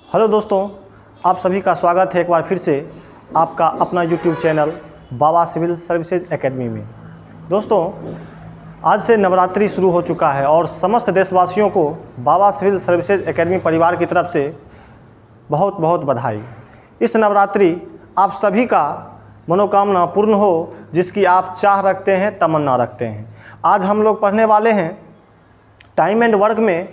Hello दोस्तों, आप सभी का स्वागत है एक बार फिर से आपका अपना यूट्यूब चैनल बाबा सिविल सर्विसेज एकेडमी में। दोस्तों, आज से नवरात्रि शुरू हो चुका है और समस्त देशवासियों को बाबा सिविल सर्विसेज एकेडमी परिवार की तरफ से बहुत बहुत बधाई। इस नवरात्रि आप सभी का मनोकामना पूर्ण हो, जिसकी आप चाह रखते हैं, तमन्ना रखते हैं। आज हम लोग पढ़ने वाले हैं टाइम एंड वर्क में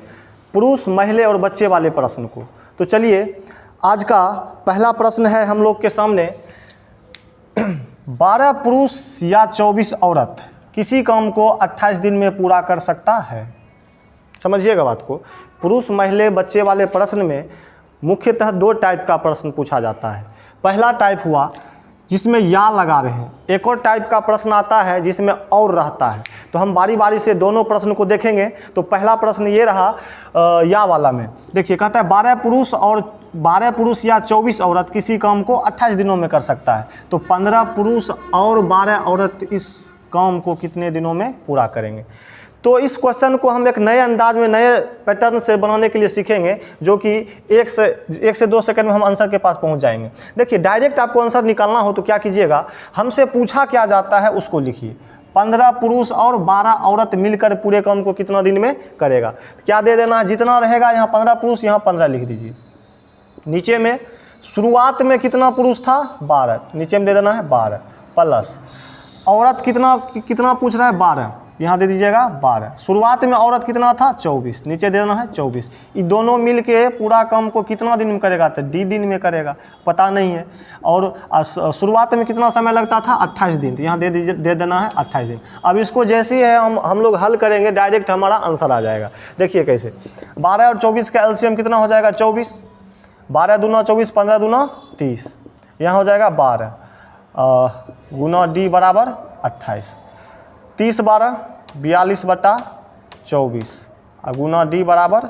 पुरुष, महिला और बच्चे वाले प्रश्न को। तो चलिए, आज का पहला प्रश्न है हम लोग के सामने। 12 पुरुष या 24 औरत किसी काम को 28 दिन में पूरा कर सकता है? समझिएगा बात को। पुरुष, महिला, बच्चे वाले प्रश्न में मुख्यतः 2 टाइप का प्रश्न पूछा जाता है। पहला टाइप हुआ जिसमें या लगा रहे हैं। एक और टाइप का प्रश्न आता है जिसमें और रहता है। तो हम बारी बारी से दोनों प्रश्न को देखेंगे। तो पहला प्रश्न ये रहा या वाला में। देखिए, कहता है 12 पुरुष या 24 औरत किसी काम को 28 दिनों में कर सकता है। तो 15 पुरुष और 12 औरत इस काम को कितने दिनों में पूरा करेंगे? तो इस क्वेश्चन को हम एक नए अंदाज में, नए पैटर्न से बनाने के लिए सीखेंगे, जो कि 1 से 2 सेकंड में हम आंसर के पास पहुंच जाएंगे। देखिए, डायरेक्ट आपको आंसर निकालना हो तो क्या कीजिएगा, हमसे पूछा क्या जाता है उसको लिखिए। 15 पुरुष और 12 औरत मिलकर पूरे काम को कितना दिन में करेगा? क्या दे देना है, जितना रहेगा यहाँ 15 पुरुष, यहाँ 15 लिख दीजिए। नीचे में शुरुआत में कितना पुरुष था? 12, नीचे में दे देना है 12 प्लस औरत कितना पूछ रहा है? 12, यहाँ दे दीजिएगा 12। शुरुआत में औरत कितना था? 24, नीचे दे देना है 24। ये दोनों मिल के पूरा काम को कितना दिन में करेगा? तो D दिन में करेगा, पता नहीं है। और शुरुआत में कितना समय लगता था? 28 दिन, तो यहाँ दे देना है 28 दिन। अब इसको जैसे ही है हम लोग हल करेंगे, डायरेक्ट हमारा आंसर आ जाएगा। देखिए कैसे, 12 और 24 का एलसीएम कितना हो जाएगा? 24। 12 दूना 24, 15 दूना 30, यहाँ हो जाएगा 12 गुना D बराबर 28। 30 12 42/24 गुना D बराबर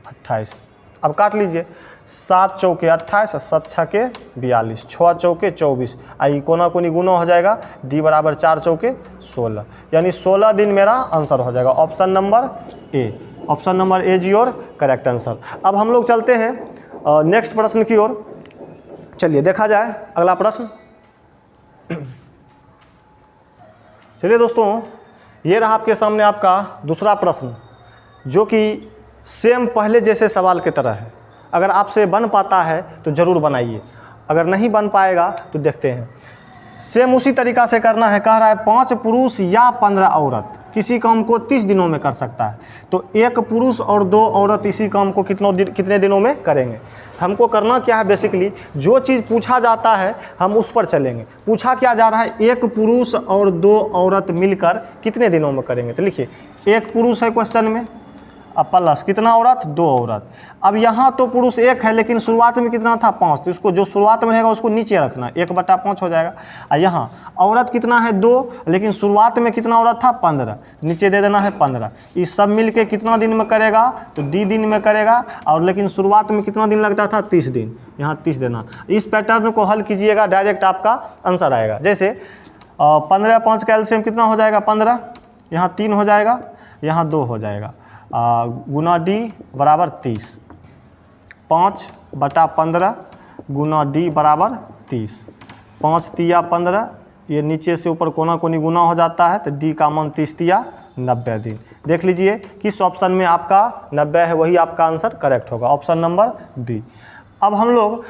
28। अब काट लीजिए, 7 चौके 28, 7 छके 42, 6 चौके 24, आई कोना कोनी गुना हो जाएगा। D बराबर 4 चौके 16, यानी 16 दिन मेरा आंसर हो जाएगा। Option number A, option number A जी और करेक्ट आंसर। अब हम लोग चलते हैं नेक्स्ट प्रश्न की ओर। चलिए देखा जाए अगला प्रश्न। चलिए दोस्तों, ये रहा आपके सामने आपका दूसरा प्रश्न, जो कि सेम पहले जैसे सवाल की तरह है। अगर आपसे बन पाता है तो ज़रूर बनाइए, अगर नहीं बन पाएगा तो देखते हैं। सेम उसी तरीक़ा से करना है। कह रहा है 5 पुरुष या 15 औरत किसी काम को 30 दिनों में कर सकता है। तो 1 पुरुष और 2 औरत इसी काम को कितने दिनों में करेंगे? तो हमको करना क्या है, बेसिकली जो चीज़ पूछा जाता है हम उस पर चलेंगे। पूछा क्या जा रहा है? 1 पुरुष और 2 औरत मिलकर कितने दिनों में करेंगे? तो लिखिए, 1 पुरुष है क्वेश्चन में, अब प्लस कितना औरत? 2 औरत। अब यहाँ तो पुरुष 1 है, लेकिन शुरुआत में कितना था? 5, तो इसको जो शुरुआत में रहेगा उसको नीचे रखना, 1/5 हो जाएगा। और यहाँ औरत कितना है? 2, लेकिन शुरुआत में कितना औरत था? 15, नीचे दे देना है 15। ये सब मिल के कितना दिन में करेगा? तो D दिन में करेगा। और लेकिन शुरुआत में कितना दिन लगता था? 30 दिन, यहाँ 30 देना। इस पैटर्न को हल कीजिएगा, डायरेक्ट आपका आंसर आएगा। जैसे 15 5 का एलसीएम कितना हो जाएगा? 15, यहाँ 3 हो जाएगा, यहाँ 2 हो जाएगा, गुना D बराबर 30। 5/15 गुना D बराबर 30। 5 तिया 15, ये नीचे से ऊपर कोना कोनी गुना हो जाता है, तो D का मान 30 तिया 90 दिन। देख लीजिए किस ऑप्शन में आपका 90 है, वही आपका आंसर करेक्ट होगा, ऑप्शन नंबर बी। अब हम लोग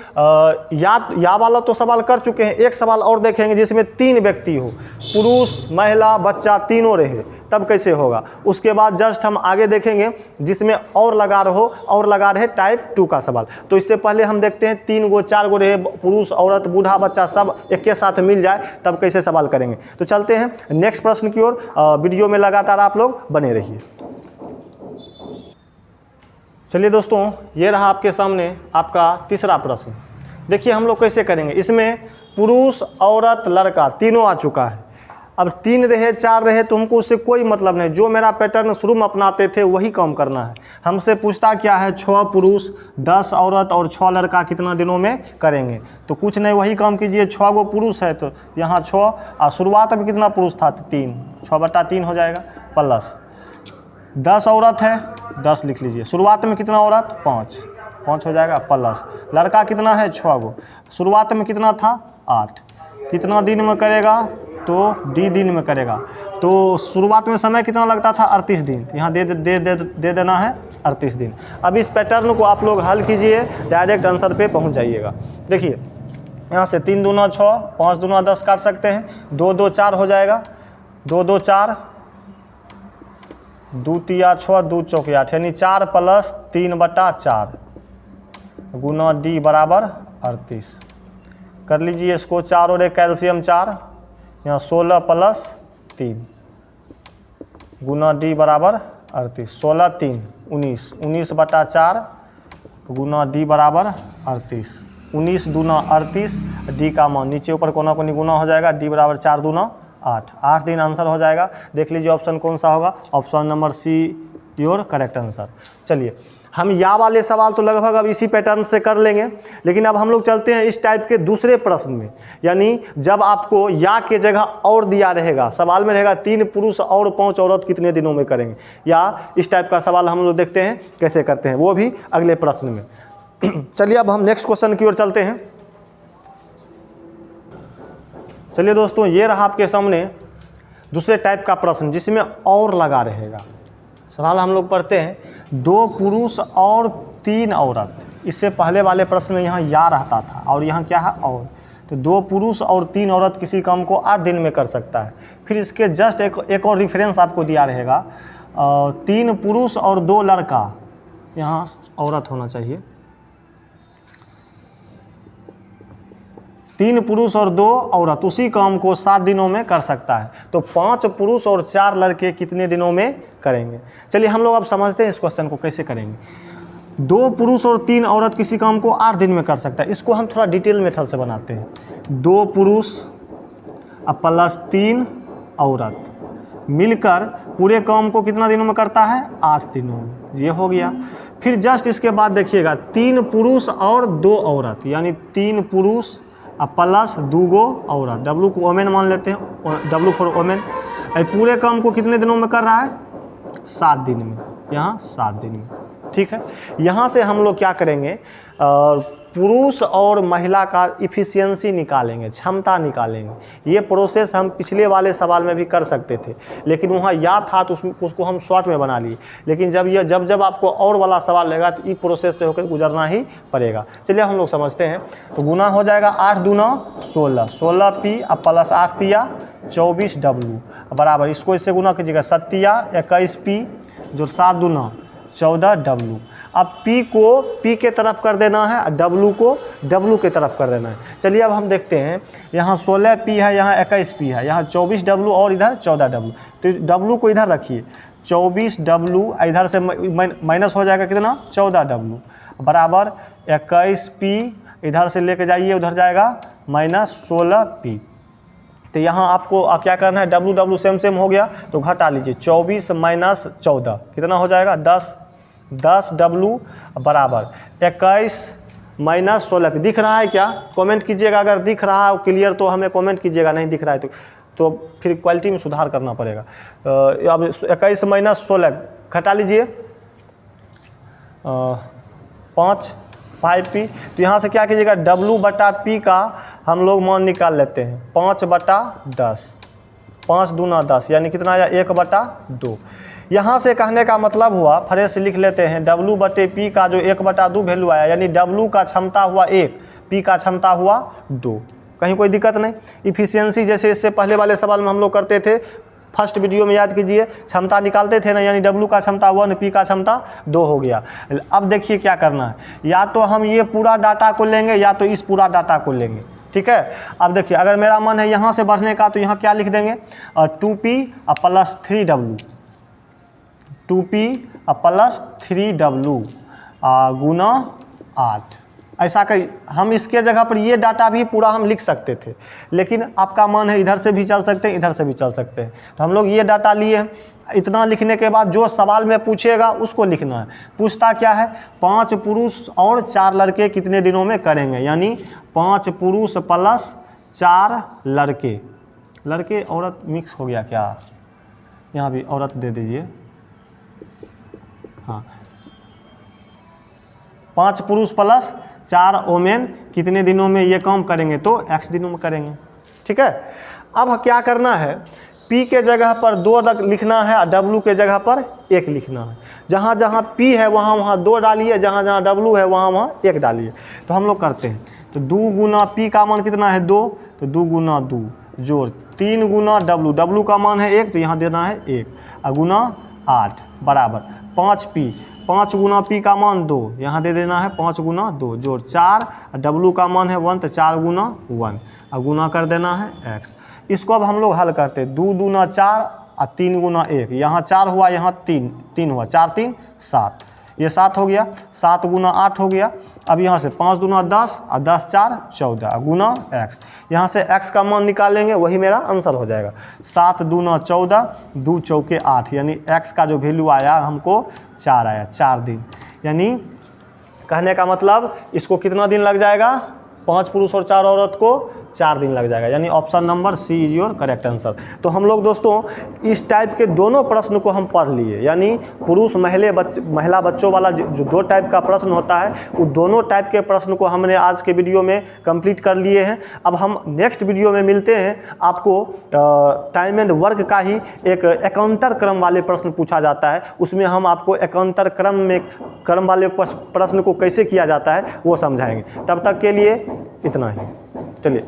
या वाला तो सवाल कर चुके हैं। एक सवाल और देखेंगे जिसमें 3 व्यक्ति हो, पुरुष, महिला, बच्चा तीनों रहे, तब कैसे होगा। उसके बाद जस्ट हम आगे देखेंगे जिसमें और लगा रहे टाइप 2 का सवाल। तो इससे पहले हम देखते हैं 3 गो 4 गो रहे, पुरुष, औरत, बूढ़ा, बच्चा सब एक के साथ मिल जाए, तब कैसे सवाल करेंगे। तो चलते हैं नेक्स्ट प्रश्न की ओर। वीडियो में लगातार आप लोग बने रहिए। चलिए दोस्तों, ये रहा आपके सामने आपका तीसरा प्रश्न। देखिए हम लोग कैसे करेंगे। इसमें पुरुष, औरत, लड़का तीनों आ चुका है। अब 3 रहे 4 रहे तो हमको उससे कोई मतलब नहीं, जो मेरा पैटर्न शुरू में अपनाते थे वही काम करना है। हमसे पूछता क्या है? 6 पुरुष 10 औरत और 6 लड़का कितना दिनों में करेंगे? तो कुछ नहीं, वही काम कीजिए। 6 गो पुरुष है तो यहाँ 6, और शुरुआत में कितना पुरुष था? 3, 6/3 हो जाएगा, प्लस 10 औरत है, 10 लिख लीजिए। शुरुआत में कितना औरत? 5, 5 हो जाएगा प्लस लड़का कितना है 6 गो, शुरुआत में कितना था 8, कितना दिन में करेगा तो डी दिन में करेगा, तो शुरुआत में समय कितना लगता था 38 दिन, यहाँ दे देना है 38 दिन। अब इस पैटर्न को आप लोग हल कीजिए, डायरेक्ट आंसर पे पहुँच जाइएगा। देखिए यहाँ से 3 दूना 6, 5 दूना 10 काट सकते हैं, 2 2 4 हो जाएगा, 2 2 4, 2 तिया 6, 2 चौके 8, यानी 4 + 3/4 गुना डी बराबर 38। कर लीजिए इसको, 4 और 1 कैल्शियम 4, यहाँ 16 + 3 गुना डी बराबर 38, 16 3 19, 19/4 गुना डी बराबर 38, 19 दूना 38, डी का मान नीचे ऊपर कोना कोनी गुना हो जाएगा, डी बराबर 4 दूना 8, 8 दिन आंसर हो जाएगा। देख लीजिए ऑप्शन कौन सा होगा, option number see your correct answer. चलिए हम या वाले सवाल तो लगभग अब इसी पैटर्न से कर लेंगे, लेकिन अब हम लोग चलते हैं इस टाइप के दूसरे प्रश्न में, यानी जब आपको या के जगह और दिया रहेगा, सवाल में रहेगा 3 पुरुष और 5 औरत कितने दिनों में करेंगे, या इस टाइप का सवाल हम लोग देखते हैं कैसे करते हैं, वो भी अगले प्रश्न में। चलिए अब हम नेक्स्ट क्वेश्चन की ओर चलते हैं। चलिए दोस्तों, ये रहा आपके सामने दूसरे टाइप का प्रश्न जिसमें और लगा रहेगा। सवाल हम लोग पढ़ते हैं, 2 पुरुष और 3 औरत। इससे पहले वाले प्रश्न में यहाँ या रहता था और यहाँ क्या है और, तो 2 पुरुष और 3 औरत किसी काम को 8 दिन में कर सकता है। फिर इसके जस्ट एक और रेफरेंस आपको दिया रहेगा, 3 पुरुष और 2 लड़का, यहाँ औरत होना चाहिए, 3 पुरुष और 2 औरत उसी काम को 7 दिनों में कर सकता है, तो 5 पुरुष और 4 लड़के कितने दिनों में करेंगे। चलिए हम लोग अब समझते हैं इस क्वेश्चन को कैसे करेंगे। 2 पुरुष और 3 औरत किसी काम को 8 दिन में कर सकता है, इसको हम थोड़ा डिटेल मेथड से बनाते हैं। 2 पुरुष + 3 औरत मिलकर पूरे काम को कितना दिनों में करता है 8 दिनों में, ये हो गया। फिर जस्ट इसके बाद देखिएगा 3 पुरुष और 2 औरत, यानी 3 पुरुष + 2 गो औरत, डब्लू को ओमेन मान लेते हैं, डब्लू फॉर ओमेन। पूरे काम को कितने दिनों में कर रहा है 7 दिन में, यहाँ 7 दिन में, ठीक है। यहाँ से हम लोग क्या करेंगे, पुरुष और महिला का इफ़िशियंसी निकालेंगे, क्षमता निकालेंगे। ये प्रोसेस हम पिछले वाले सवाल में भी कर सकते थे, लेकिन वहाँ या था तो उसको हम शॉर्ट में बना लिए, लेकिन जब आपको और वाला सवाल लेगा तो इस प्रोसेस से होकर गुजरना ही पड़ेगा। चलिए हम लोग समझते हैं, तो गुना हो जाएगा 8 दूना 16, 16p + 8 तिया 24w बराबर, इसको इससे गुना कीजिएगा 7 तिया 21p जो 7 दूना 14w। अब p को p के तरफ कर देना है, w को w के तरफ कर देना है। चलिए अब हम देखते हैं, यहाँ 16p है, यहाँ 21p है, यहाँ 24w और इधर 14w, तो w को इधर रखिए, 24w इधर से माइनस हो जाएगा कितना 14w बराबर 21p, इधर से लेके जाइए उधर जाएगा -16p। तो यहाँ आपको क्या करना है, w सेम हो गया तो घटा लीजिए, 24 - 14 कितना हो जाएगा 10w बराबर 21 - 16। दिख रहा है क्या, कमेंट कीजिएगा, अगर दिख रहा है क्लियर तो हमें कमेंट कीजिएगा, नहीं दिख रहा है तो फिर क्वालिटी में सुधार करना पड़ेगा। अब 21 - 16 घटा लीजिए 5p, तो यहाँ से क्या कीजिएगा w/p का हम लोग मान निकाल लेते हैं, 5/10, 5 दूना 10 यानी कितना आया 1/2। यहाँ से कहने का मतलब हुआ, फ्रेश लिख लेते हैं, w/p का जो 1/2 वैल्यू आया, यानी w का क्षमता हुआ 1, p का क्षमता हुआ 2। कहीं कोई दिक्कत नहीं। इफिशियंसी जैसे इससे पहले वाले सवाल में हम लोग करते थे, फर्स्ट वीडियो में याद कीजिए, क्षमता निकालते थे ना, यानी w का क्षमता 1, p का क्षमता 2 हो गया। अब देखिए क्या करना है, या तो हम ये पूरा डाटा को लेंगे या तो इस पूरा डाटा को लेंगे, ठीक है। अब देखिए अगर मेरा मन है यहाँ से बढ़ने का तो यहाँ क्या लिख देंगे 2p + 3w, 2p + 3w गुना 8। ऐसा कहीं हम इसके जगह पर ये डाटा भी पूरा हम लिख सकते थे, लेकिन आपका मन है इधर से भी चल सकते हैं, इधर से भी चल सकते हैं, तो हम लोग ये डाटा लिए हैं। इतना लिखने के बाद जो सवाल में पूछेगा उसको लिखना है। पूछता क्या है, 5 पुरुष और 4 लड़के कितने दिनों में करेंगे, यानी 5 पुरुष + 4 लड़के, लड़के औरत मिक्स हो गया क्या, यहाँ भी औरत दे दीजिए, हाँ 5 पुरुष प्लस 4 वोमेन कितने दिनों में ये काम करेंगे, तो x दिनों में करेंगे। ठीक है, अब क्या करना है, P के जगह पर 2 लिखना है और W के जगह पर 1 लिखना है। जहाँ जहाँ P है वहाँ वहाँ 2 डालिए, जहाँ जहाँ W है वहाँ वहाँ 1 डालिए। तो हम लोग करते हैं, तो 2 गुना P का मान कितना है 2, तो 2 गुना 2 जोड़ 3 गुना W का मान है 1, तो यहाँ देना है 1 और गुना 8 बराबर 5P, 5 गुना P का मान 2, यहाँ दे देना है 5 गुना 2 जोड़ 4 और W का मान है 1, तो 4 गुना 1 और गुना कर देना है x। इसको अब हम लोग हल करते हैं, 2 दूना 4 और 3 गुना 1, यहाँ 4 हुआ, यहाँ 3 हुआ, 4 3 7, ये 7 हो गया, 7 गुना 8 हो गया। अब यहाँ से 5 दूना 10 और 10 4 14 गुना x, यहाँ से x का मान निकालेंगे, वही मेरा आंसर हो जाएगा। 7 दूना 14, 2 चौके 8, यानी x का जो वैल्यू आया हमको 4 आया, 4 दिन। यानी कहने का मतलब इसको कितना दिन लग जाएगा, 5 पुरुष और 4 औरत को 4 दिन लग जाएगा, यानी option number C is your correct answer. तो हम लोग दोस्तों इस टाइप के दोनों प्रश्न को हम पढ़ लिए, यानी पुरुष महिला बच्चों वाला जो 2 टाइप का प्रश्न होता है, वो दोनों टाइप के प्रश्न को हमने आज के वीडियो में कंप्लीट कर लिए हैं। अब हम नेक्स्ट वीडियो में मिलते हैं, आपको टाइम एंड वर्क का ही एक एकांतर क्रम वाले प्रश्न पूछा जाता है, उसमें हम आपको एकांतर क्रम वाले प्रश्न को कैसे किया जाता है वो समझाएंगे। तब तक के लिए इतना ही, चलिए।